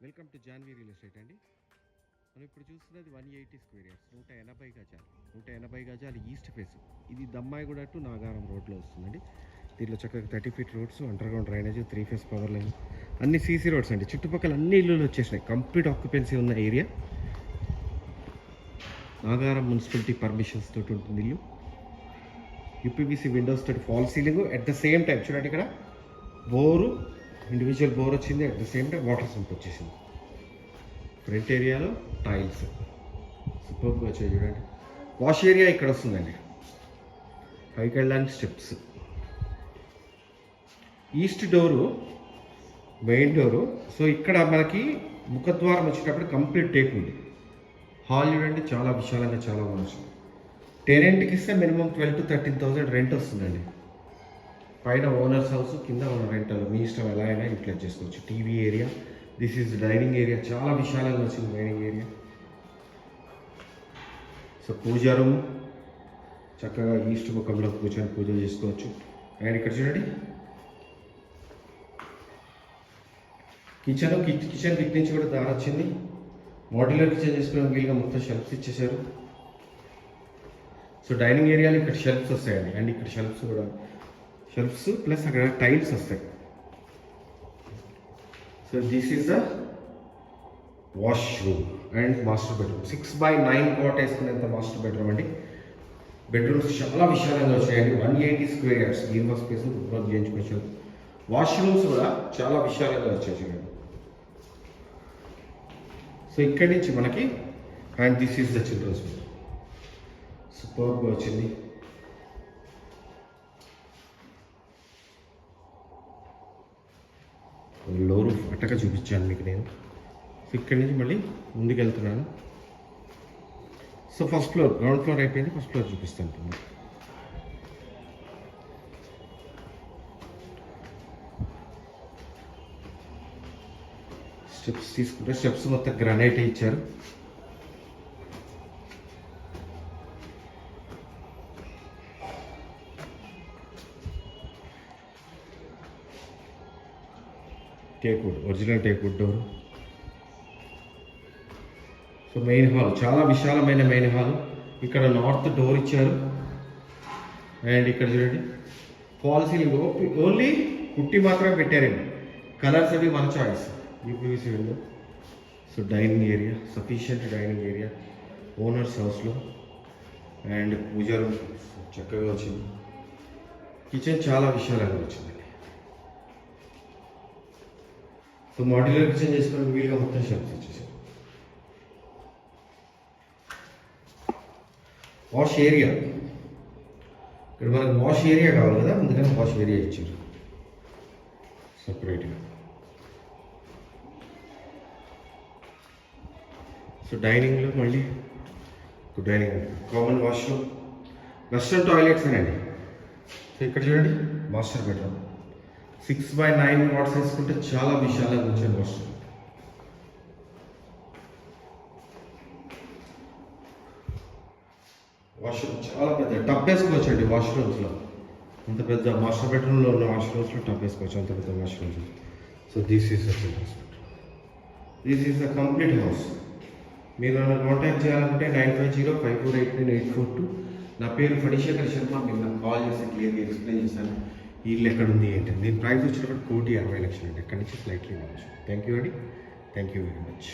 Welcome to Janhvi real estate అండి. మనం ఇప్పుడు చూస్తున్నది 180 స్క్వేర్ యార్డ్స్, 180 గజాలు. 180 గజాలు ఈస్ట్ ఫేస్. ఇది దమ్మాయిగూడ టు నాగారం రోడ్లో వస్తుందండి. దీంట్లో చక్కగా 30 feet roads, underground drainage, 3 phase power line, అన్ని సీసీ రోడ్స్ అండి. చుట్టుపక్కల అన్ని ఇల్లులు వచ్చేసినాయి. కంప్లీట్ ఆక్యుపెన్సీ ఉన్న ఏరియా. నాగారం మున్సిపాలిటీ పర్మిషన్స్ తోటి ఉంటుంది ఇల్లు. యూపీవీసీ విండోస్ తోటి fall ceiling. At the same time చూడండి, ఇక్కడ బోరు, ఇండివిజువల్ బోర్ వచ్చింది. At the same time water sump వచ్చేసింది. ఫ్రంట్ ఏరియాలో టైల్స్ సూపర్గా వచ్చాయి చూడండి. వాష్ ఏరియా ఇక్కడ వస్తుందండి. పైకి వెళ్ళడానికి steps. East door main door. So ఇక్కడ మనకి ముఖద్వారం వచ్చేటప్పుడు కంప్లీట్ టేక్ ఉంది. హాల్ చూడండి, చాలా విశాలంగా, చాలా బాగుంది. టెనెంట్కి ఇస్తే మినిమం 12,000 to 13,000 రెంట్ వస్తుందండి. పైన ఓనర్స్ హౌస్, కింద ఉన్న రెంటల్, మీ ఇష్టం ఎలా అయినా యూటిలైజ్ చేసుకోవచ్చు. TV area. This is dining area. చాలా విశాలంగా వచ్చింది డైనింగ్ ఏరియా. సో పూజా రూమ్, చక్కగా ఈస్ట్ ముఖంలో కూర్చొని పూజ చేసుకోవచ్చు. అండ్ ఇక్కడ చూడండి కిచెన్. కిచెన్ దిక్ నుంచి కూడా దారి వచ్చింది. మోడ్యులర్ కిచెన్ చేసుకునే వీలుగా మొత్తం షెల్ఫ్స్ ఇచ్చేసారు. సో డైనింగ్ ఏరియాలో ఇక్కడ షెల్ఫ్స్ వస్తాయండి. అండ్ ఇక్కడ షెల్ఫ్స్ కూడా, షెల్ఫ్స్ ప్లస్ అక్కడ టైల్స్ వస్తాయి. So this is the washroom and master bedroom. 6x9 cot వేసుకునేంత మాస్టర్ బెడ్రూమ్ అండి. బెడ్రూమ్స్ చాలా విశాలంగా వచ్చాయండి. 180 స్క్వేర్ యార్డ్స్ లీవ్ స్పేస్ ఉపయోగం చేయించుకోవచ్చు. వాష్రూమ్స్ కూడా చాలా విశాలంగా వచ్చేసాయి. సో ఇక్కడి నుంచి మనకి, and this is the children's bed. సూపర్గా వచ్చింది. లో రూఫ్ అట్టగా చూపించాను మీకు నేను. సో ఇక్కడి నుంచి మళ్ళీ ముందుకు వెళ్తున్నాను. So first floor, ground floor అయిపోయింది. ఫస్ట్ ఫ్లోర్ చూపిస్తాను. స్టెప్స్ తీసుకుంటే స్టెప్స్ మొత్తం గ్రానైట్ ఇచ్చారు. Teakwood, original teakwood door. So main hall, చాలా విశాలమైన మెయిన్ హాల్. ఇక్కడ నార్త్ డోర్ ఇచ్చారు. అండ్ ఇక్కడ చూడండి ఫాల్ సీలింగ్. ఓన్లీ పుట్టి మాత్రమే పెట్టారండి. కలర్స్ అవి మన choice. UPVC window. So dining area, sufficient dining area owners హౌస్లో. అండ్ పూజా రూమ్ చక్కగా వచ్చింది. కిచెన్ చాలా విశాలంగా వచ్చిందండి. సో మాడ్యులర్ కిచెన్ చేసుకోవడానికి వీలుగా మొత్తం షెల్ఫ్స్ వచ్చేసాయి. వాష్ ఏరియా, ఇక్కడ మనకు వాష్ ఏరియా కావాలి కదా, అందుకని వాష్ ఏరియా ఇచ్చారు సపరేట్గా. సో డైనింగ్లో మళ్ళీ dining, common washroom, western toilets అండి. సో ఇక్కడ చూడండి మాస్టర్ బెడ్రూమ్. 6x9 వాట్స్ వేసుకుంటే చాలా విశాలంగా వచ్చే వాష్రూమ్. వాష్రూమ్ చాలా పెద్ద టబ్ వేసుకోవచ్చండి వాష్రూమ్స్లో. అంత పెద్ద మాస్టర్ బెడ్రూమ్లో ఉన్న వాష్రూమ్స్లో టబ్ వేసుకోవచ్చు, అంత పెద్ద washrooms. So this is the children's bedroom. This is the complete house. మీరు నన్ను కాంటాక్ట్ చేయాలంటే 9505489842. నా పేరు ఫణిశేఖర్ శర్మ. మీరు నాకు కాల్ చేసి క్లియర్గా ఎక్స్ప్లెయిన్ చేశాను ఇల్లు ఎక్కడుంది ఏంటి. దీని ప్రైస్ వచ్చినప్పుడు 1,60,00,000 అండి. ఎక్కడి నుంచి స్లైట్లీ ఇవ్వచ్చు. థ్యాంక్ యూ అండి. Thank you very much.